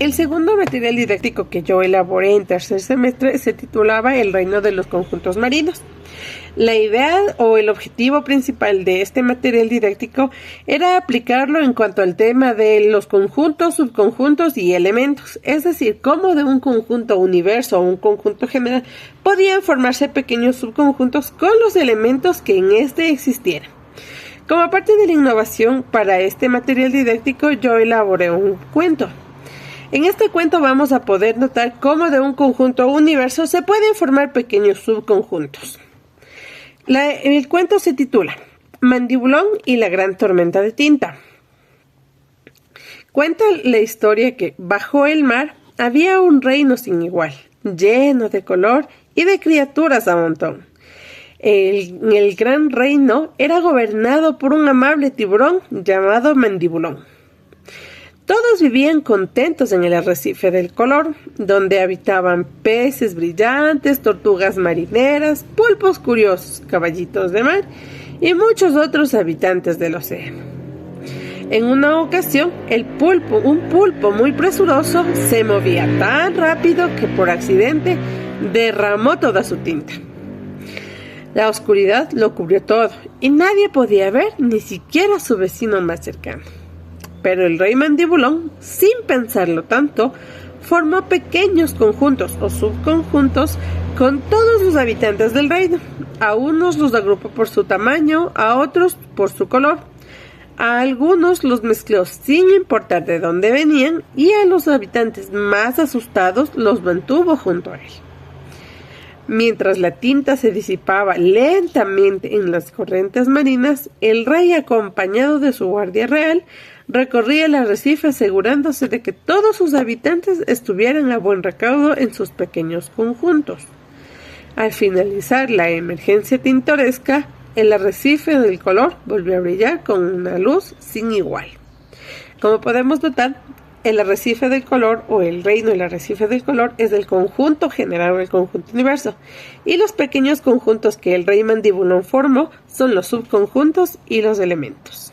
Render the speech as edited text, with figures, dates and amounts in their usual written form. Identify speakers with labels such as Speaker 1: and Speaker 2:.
Speaker 1: El segundo material didáctico que yo elaboré en tercer semestre se titulaba El reino de los conjuntos marinos. La idea o el objetivo principal de este material didáctico era aplicarlo en cuanto al tema de los conjuntos, subconjuntos y elementos, es decir, cómo de un conjunto universo o un conjunto general podían formarse pequeños subconjuntos con los elementos que en este existieran. Como parte de la innovación para este material didáctico, yo elaboré un cuento. En este cuento vamos a poder notar cómo de un conjunto universo se pueden formar pequeños subconjuntos. El cuento se titula Mandibulón y la gran tormenta de tinta. Cuenta la historia que bajo el mar había un reino sin igual, lleno de color y de criaturas a montón. El gran reino era gobernado por un amable tiburón llamado Mandibulón. Todos vivían contentos en el arrecife del color, donde habitaban peces brillantes, tortugas marineras, pulpos curiosos, caballitos de mar y muchos otros habitantes del océano. En una ocasión, un pulpo muy presuroso se movía tan rápido que por accidente derramó toda su tinta. La oscuridad lo cubrió todo y nadie podía ver ni siquiera a su vecino más cercano. Pero el rey Mandibulón, sin pensarlo tanto, formó pequeños conjuntos o subconjuntos con todos los habitantes del reino. A unos los agrupó por su tamaño, a otros por su color. A algunos los mezcló sin importar de dónde venían y a los habitantes más asustados los mantuvo junto a él. Mientras la tinta se disipaba lentamente en las corrientes marinas, el rey, acompañado de su guardia real, recorría el arrecife asegurándose de que todos sus habitantes estuvieran a buen recaudo en sus pequeños conjuntos. Al finalizar la emergencia tintoresca, el arrecife del color volvió a brillar con una luz sin igual. Como podemos notar, el arrecife del color o el reino del arrecife del color es el conjunto general o el conjunto universo, y los pequeños conjuntos que el rey Mandibulón formó son los subconjuntos y los elementos.